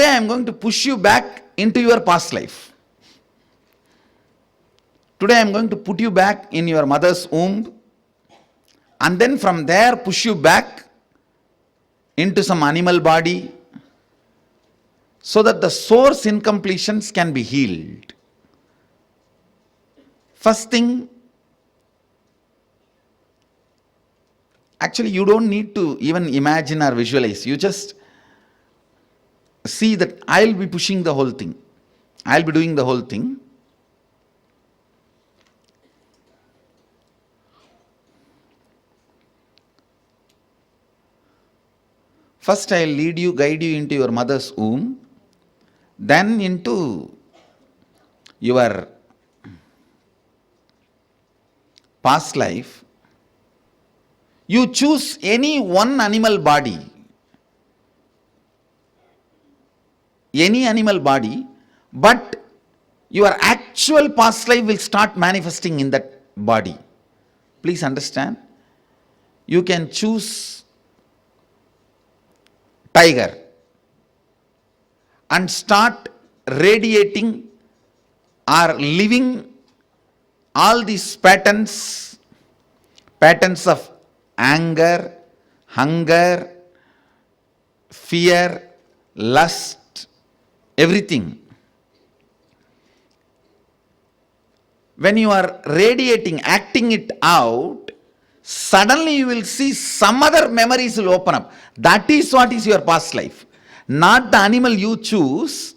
Today I am going to push you back into your past life. Today I am going to put you back in your mother's womb, and then from there push you back into some animal body, so that the source incompletions can be healed. First thing, actually you don't need to even imagine or visualize. You just see that I'll be pushing the whole thing. I'll be doing the whole thing. First I'll lead you, guide you into your mother's womb, then into your past life. You choose any one animal body, but your actual past life will start manifesting in that body. Please understand. You can choose tiger and start radiating or living all these patterns of anger, hunger, fear, lust, everything. When you are radiating, acting it out, suddenly you will see some other memories will open up. That is what is your past life. Not the animal you choose,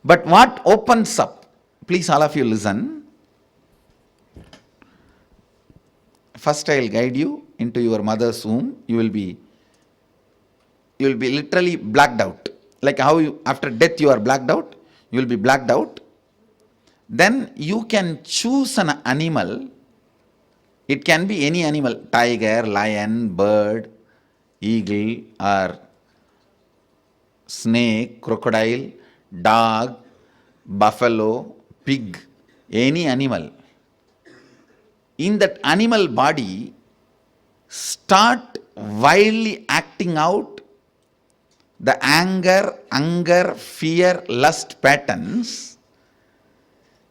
but what opens up. Please all of you listen. First I will guide you into your mother's womb. You will be literally blacked out. Like how after death you are blacked out, you will be blacked out. Then you can choose an animal. It can be any animal, tiger, lion, bird, eagle, or snake, crocodile, dog, buffalo, pig, any animal. In that animal body, start wildly acting out the anger, hunger, fear, lust patterns.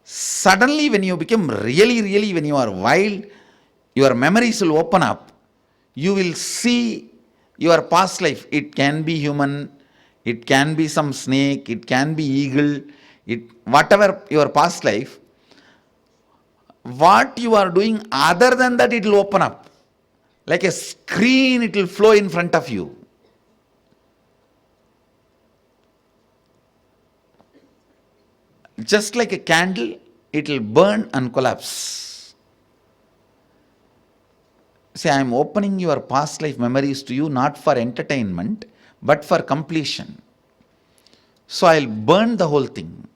Suddenly when you become really, when you are wild, your memories will open up. You will see your past life. It can be human, it can be some snake, it can be eagle, whatever your past life. What you are doing other than that, it will open up. Like a screen, it will flow in front of you. Just like a candle, it will burn and collapse. See, I am opening your past life memories to you not for entertainment, but for completion. So I will burn the whole thing.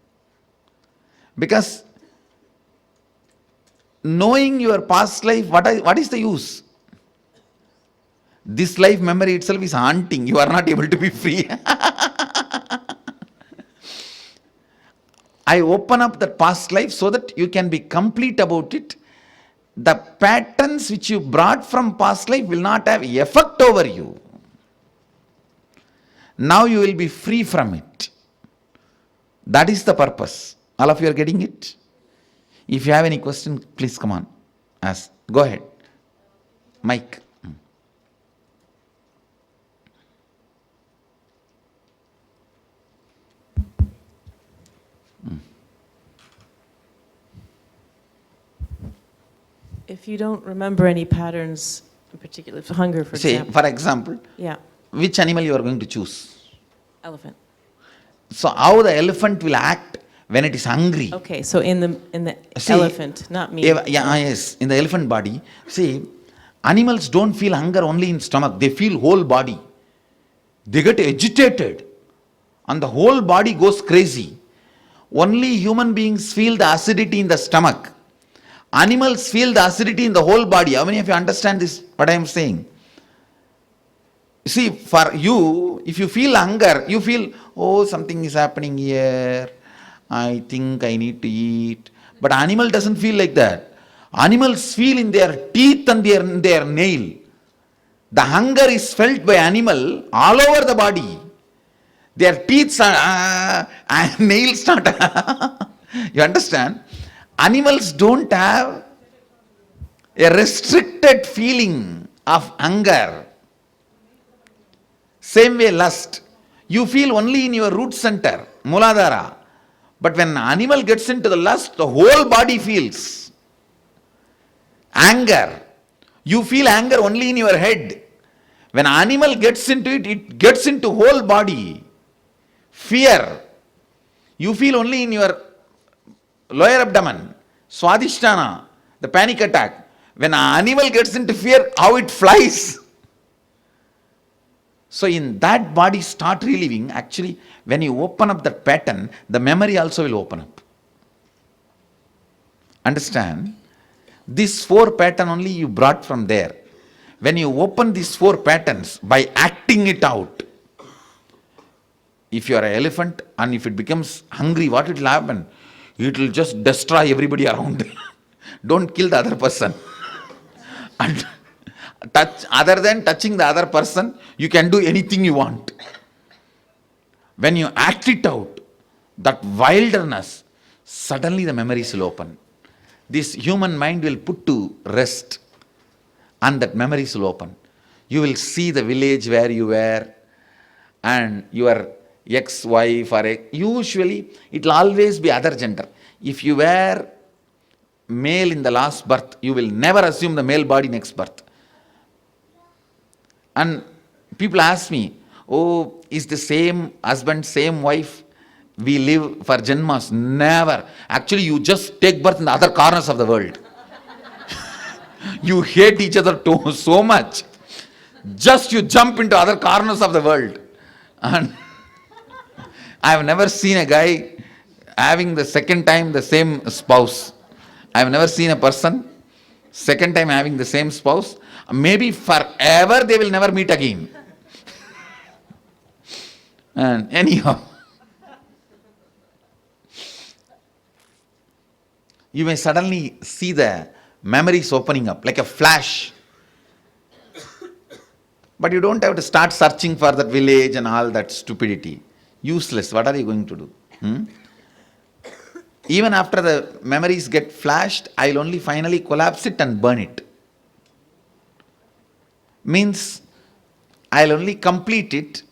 Because knowing your past life, what is the use? This life memory itself is haunting. You are not able to be free. I open up the past life so that you can be complete about it. The patterns which you brought from past life will not have effect over you. Now you will be free from it. That is the purpose. All of you are getting it? If you have any question, please come on. Ask. Go ahead. Mike. If you don't remember any patterns, in particular for hunger, for example. For example, yeah. Which animal you are going to choose? Elephant. So how the elephant will act when it is hungry? Okay, so in the elephant, not me. Yes, in the elephant body. See, animals don't feel hunger only in stomach. They feel whole body. They get agitated, and the whole body goes crazy. Only human beings feel the acidity in the stomach. Animals feel the acidity in the whole body. How many of you understand this, what I am saying? See, for you, if you feel hunger, you feel, oh, something is happening here. I think I need to eat. But animal doesn't feel like that. Animals feel in their teeth and their nail. The hunger is felt by animal all over the body. Their teeth are, and nails start. You understand? Animals don't have a restricted feeling of hunger. Same way lust. You feel only in your root center, Muladhara. But when an animal gets into the lust, the whole body feels. Anger. You feel anger only in your head. When an animal gets into it, it gets into whole body. Fear. You feel only in your lower abdomen. Swadhisthana, the panic attack. When an animal gets into fear, how it flies. So in that body start reliving, actually when you open up that pattern, the memory also will open up. Understand? This 4 pattern only you brought from there. When you open these 4 patterns by acting it out, if you are an elephant and if it becomes hungry, what will happen? It will just destroy everybody around. Don't kill the other person. And other than touching the other person, you can do anything you want. When you act it out, that wilderness, suddenly the memories will open. This human mind will put to rest and that memories will open. You will see the village where you were and your ex-wife or usually it will always be other gender. If you were male in the last birth, you will never assume the male body next birth. And people ask me, oh, is the same husband, same wife, we live for Janmas? Never. Actually, you just take birth in the other corners of the world. You hate each other so much. Just you jump into other corners of the world. And I have never seen a guy having the second time the same spouse. I have never seen a person second time having the same spouse. Maybe forever they will never meet again. And anyhow, you may suddenly see the memories opening up like a flash. But you don't have to start searching for that village and all that stupidity. Useless. What are you going to do? Even after the memories get flashed, I'll only finally collapse it and burn it. Means I'll only complete it.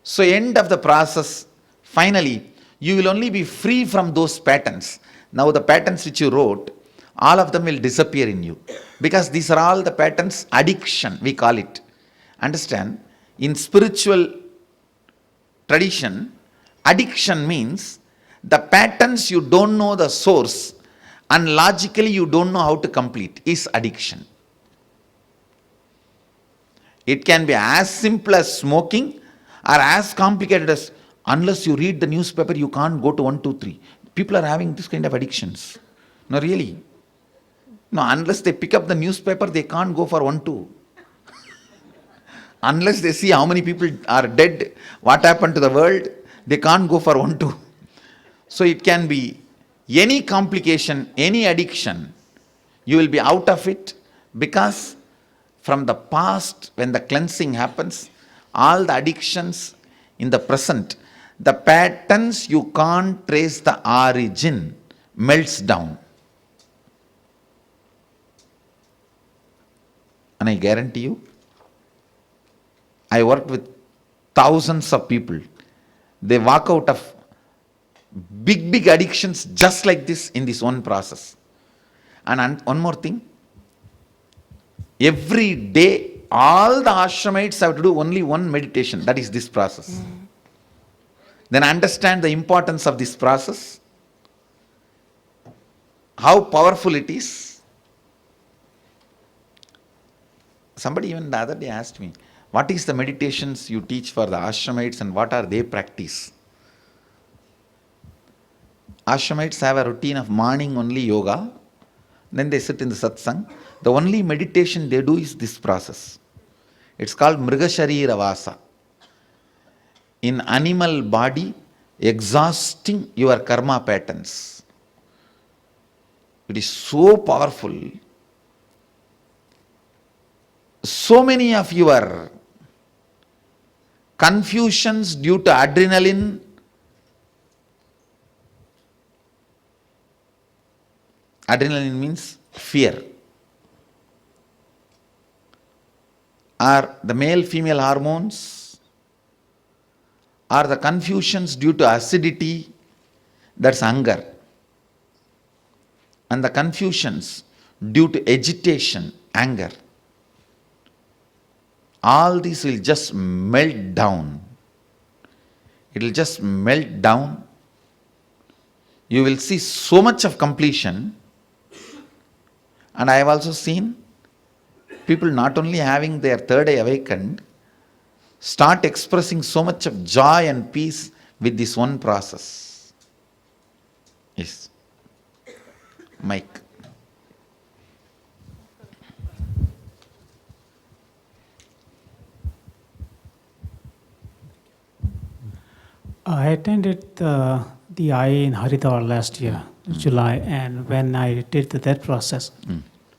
So end of the process, finally, you will only be free from those patterns. Now the patterns which you wrote, all of them will disappear in you. Because these are all the patterns, addiction, we call it. Understand? In spiritual tradition, addiction means the patterns you don't know the source and logically you don't know how to complete is addiction. It can be as simple as smoking or as complicated as unless you read the newspaper you can't go to 1, 2, 3. People are having this kind of addictions. No, really. No, unless they pick up the newspaper they can't go for 1, 2. Unless they see how many people are dead, what happened to the world, they can't go for 1, 2. So it can be any complication, any addiction, you will be out of it because from the past, when the cleansing happens, all the addictions in the present, the patterns you can't trace the origin melts down. And I guarantee you, I worked with thousands of people. They walk out of big addictions just like this in this one process. And one more thing, every day all the ashramites have to do only one meditation, that is this process. Then understand the importance of this process, how powerful it is. Somebody even the other day asked me, what is the meditations you teach for the ashramites and what are they practice? Ashramites have a routine of morning only yoga, then they sit in the satsang. The only meditation they do is this process. It's called Mrigsharira Vasa. In animal body, exhausting your karma patterns. It is so powerful. So many of your confusions due to adrenaline, adrenaline means fear, or the male female hormones, or the confusions due to acidity, that's anger, and the confusions due to agitation, anger. All these will just melt down. It will just melt down. You will see so much of completion. And I have also seen people not only having their third eye awakened, start expressing so much of joy and peace with this one process. Yes. Mike. I attended the IA in Haridwar last year, July, and when I did that process,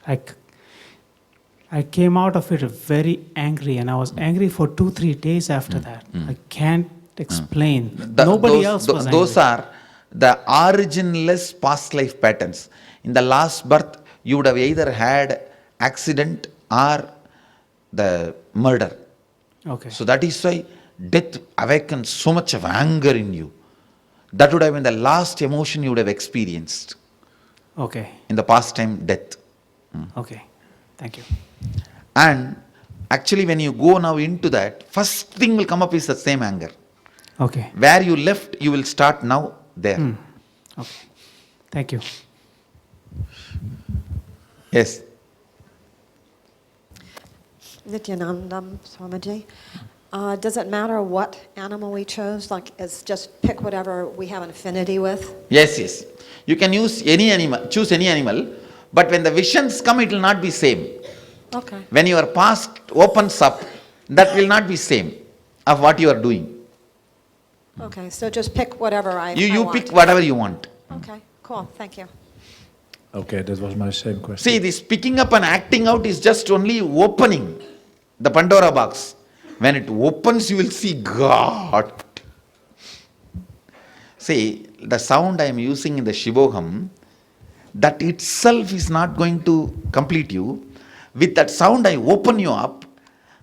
I came out of it very angry, and I was angry for 2-3 days after that. I can't explain. Nobody else was angry. Those are the originless past life patterns. In the last birth, you would have either had accident or the murder. Okay. So that is why death awakens so much of anger in you. That would have been the last emotion you would have experienced Okay. in the past time, death. Okay. Thank you. And actually when you go now into that, first thing will come up is the same anger. Okay. Where you left, you will start now there. Okay. Thank you. Yes. Nithyananda Swamiji. Does it matter what animal we chose? Like, it's just pick whatever we have an affinity with? Yes, yes. You can use any animal, choose any animal, but when the visions come, it will not be same. Okay. When your past opens up, that will not be same of what you are doing. Okay, so just pick whatever I You want. pick whatever you want. Okay, cool, thank you. Okay, that was my same question. See, this picking up and acting out is just only opening the Pandora box. When it opens, you will see God. See, the sound I am using in the Shivoham, that itself is not going to complete you. With that sound, I open you up,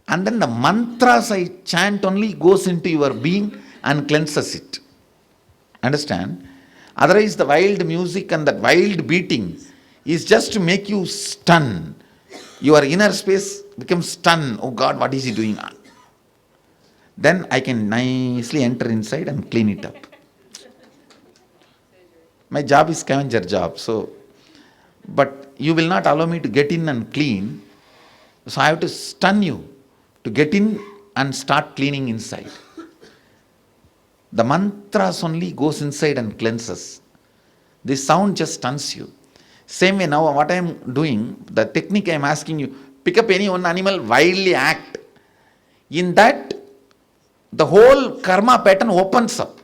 and then the mantras I chant only goes into your being and cleanses it. Understand? Otherwise, the wild music and that wild beating is just to make you stun. Your inner space becomes stun. Oh God, what is he doing? Then I can nicely enter inside and clean it up. My job is scavenger job, so, but you will not allow me to get in and clean, so I have to stun you to get in and start cleaning inside. The mantras only goes inside and cleanses. This sound just stuns you. Same way now what I am doing, the technique I am asking you, pick up any one animal, wildly act. In that, the whole karma pattern opens up.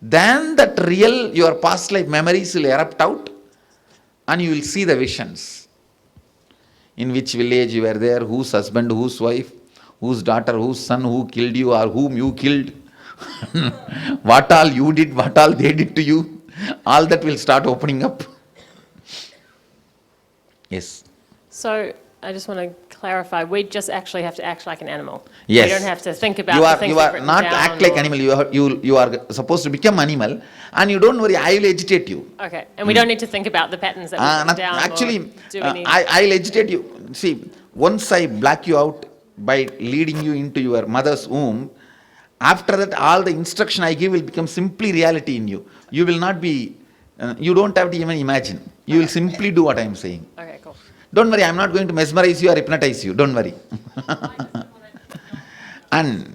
Then that real, your past life memories will erupt out and you will see the visions. In which village you were there, whose husband, whose wife, whose daughter, whose son, who killed you or whom you killed. What all you did, what all they did to you. All that will start opening up. Yes. So I just want to clarify, we just actually have to act like an animal. Yes. We don't have to think about You the are, things you we've are written not down act like or- animal. You are supposed to become animal, and you don't worry. I will agitate you. Okay, and we don't need to think about the patterns that we've written down Actually, or do any... I'll agitate you. See, once I black you out by leading you into your mother's womb, after that all the instruction I give will become simply reality in you. You will not be, you don't have to even imagine. You will simply do what I am saying. Okay, cool. Don't worry, I am not going to mesmerize you or hypnotize you. Don't worry. And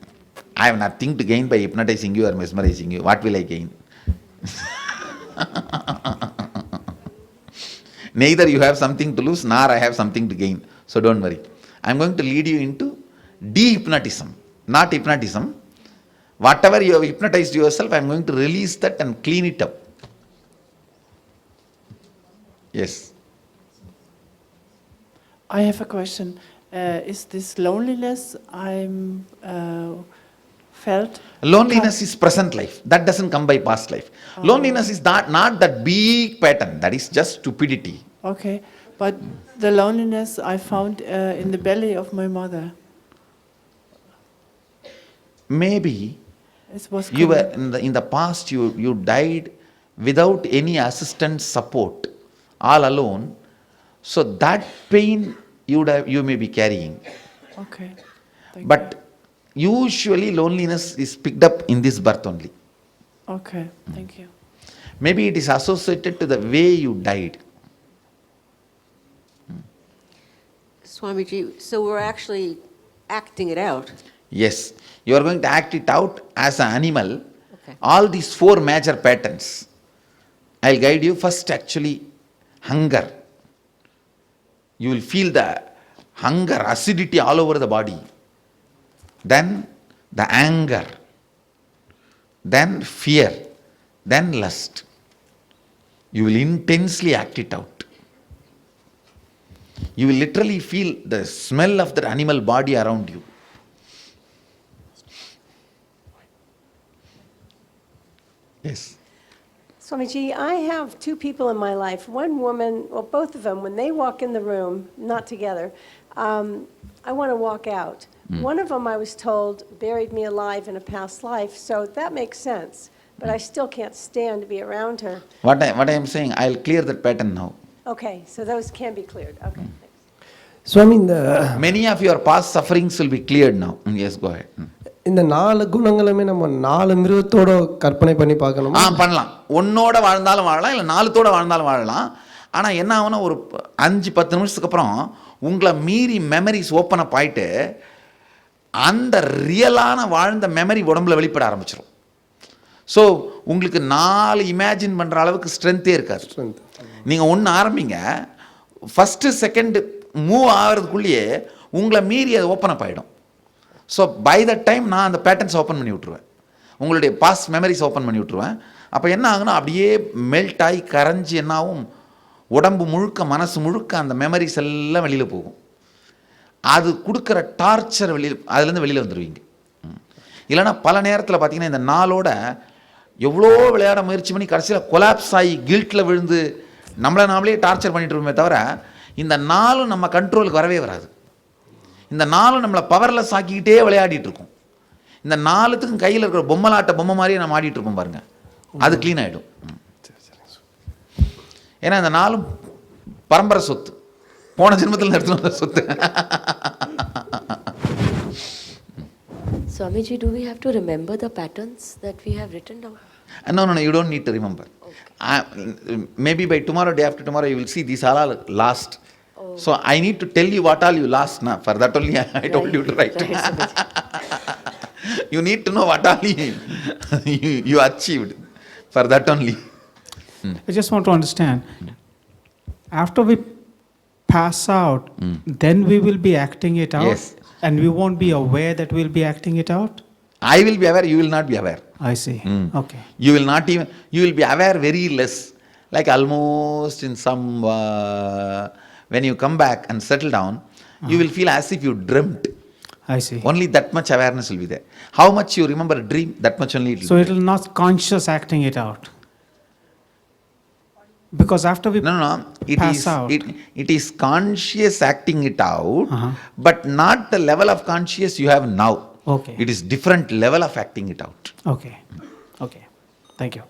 I have nothing to gain by hypnotizing you or mesmerizing you. What will I gain? Neither you have something to lose, nor I have something to gain. So don't worry. I am going to lead you into de-hypnotism, not hypnotism. Whatever you have hypnotized yourself, I am going to release that and clean it up. Yes. I have a question. Is this loneliness I'm felt. Loneliness is present life. That doesn't come by past life. Loneliness is not that big pattern. That is just stupidity. Okay, but the loneliness I found in the belly of my mother. Maybe It was you were coming. in the past you died without any assistance support, all alone. So that pain you may be carrying. Okay. Thank you. But usually loneliness is picked up in this birth only. Okay, thank you. Maybe it is associated to the way you died. Swamiji, so we're actually acting it out. Yes, you are going to act it out as an animal. Okay. All these 4 major patterns. I'll guide you. First, actually, hunger. You will feel the hunger, acidity all over the body. Then the anger. Then fear. Then lust. You will intensely act it out. You will literally feel the smell of that animal body around you. Yes. Swamiji, I have 2 people in my life. One woman, well, both of them, when they walk in the room, not together, I want to walk out. One of them, I was told, buried me alive in a past life, so that makes sense. But I still can't stand to be around her. What I am saying, I'll clear that pattern now. Okay, so those can be cleared. Okay, thanks. Swami, Many of your past sufferings will be cleared now. Yes, go ahead. இந்த 4 குணங்களுமே நம்ம 4 மிருகத்தோட கற்பனை பண்ணி பார்க்கணுமா? பண்ணலாம். ஒன்னோட வாழ்ந்தாலும் வாழலாம், இல்லை 4தோட வாழ்ந்தாலும் வாழலாம். ஆனால் என்ன ஆகுனா ஒரு 5-10 நிமிஷத்துக்கு அப்புறம் உங்களை மீறி மெமரிஸ் ஓப்பன் அப் ஆயிட்டு அந்த ரியலான வாழ்ந்த மெமரி உடம்புல வெளிப்பட ஆரம்பிச்சிடும். ஸோ உங்களுக்கு 4 இமேஜின் பண்ணுற அளவுக்கு ஸ்ட்ரென்த்தே இருக்காது. நீங்கள் ஒன்று ஆரம்பிங்க, ஃபஸ்ட்டு செகண்ட் மூவ் ஆகிறதுக்குள்ளேயே உங்களை மீறி அது ஓப்பன் அப் ஆகிடும். ஸோ பை த டைம் நான் அந்த பேட்டர்ன்ஸ் ஓப்பன் பண்ணி விட்ருவேன், உங்களுடைய பாஸ்ட் மெமரிஸ் ஓப்பன் பண்ணி விட்ருவேன். அப்போ என்ன ஆகுனா அப்படியே மெல்ட் ஆகி கரைஞ்சி என்ன ஆகும், உடம்பு முழுக்க மனசு முழுக்க அந்த மெமரிஸ் எல்லாம் வெளியில் போகும். அது கொடுக்குற டார்ச்சர் அதுலேருந்து வெளியில் வந்துடுவீங்க. இல்லைனா பல நேரத்தில் பார்த்தீங்கன்னா இந்த நாளோட எவ்வளோ விளையாட முயற்சி பண்ணி கடைசியில் கொலாப்ஸ் ஆகி கில்ட்டில் விழுந்து நாமளே டார்ச்சர் பண்ணிட்டு இருப்போமே தவிர இந்த நாளும் நம்ம கண்ட்ரோலுக்கு வரவே வராது. இந்த நாளும் நம்மளை பவர்லெஸ் ஆக்கிக்கிட்டே விளையாடிட்டு இருக்கும். இந்த 4த்துக்கும் கையில் இருக்கிற பொம்மை மாதிரியே நம்ம ஆடிட்டு இருப்போம் பாருங்க, அது க்ளீன் ஆகிடும். ஏன்னா இந்த 4 பரம்பரை சொத்து, போன ஜென்மத்தில் எடுத்துட்டு வந்த சொத்து. Swamiji, do we have to remember the patterns that we have written down? No, you don't need to remember. Okay. Maybe by tomorrow, day after tomorrow, you will see these are all lost. Oh. So I need to tell you what all you lost now. For that only I told you to write. You need to know what all you achieved. For that only. I just want to understand, after we pass out, then we will be acting it out? Yes. And we won't be aware that we'll be acting it out? I will be aware, you will not be aware. I see. Okay. You will be aware very less. Like almost in some, when you come back and settle down, you will feel as if you dreamt. I see. Only that much awareness will be there. How much you remember a dream, that much only it will So be. it will not conscious acting it out? Because after we No. pass out. It is conscious acting it out, but not the level of conscious you have now. Okay. It is different level of acting it out. Okay. Okay. Thank you.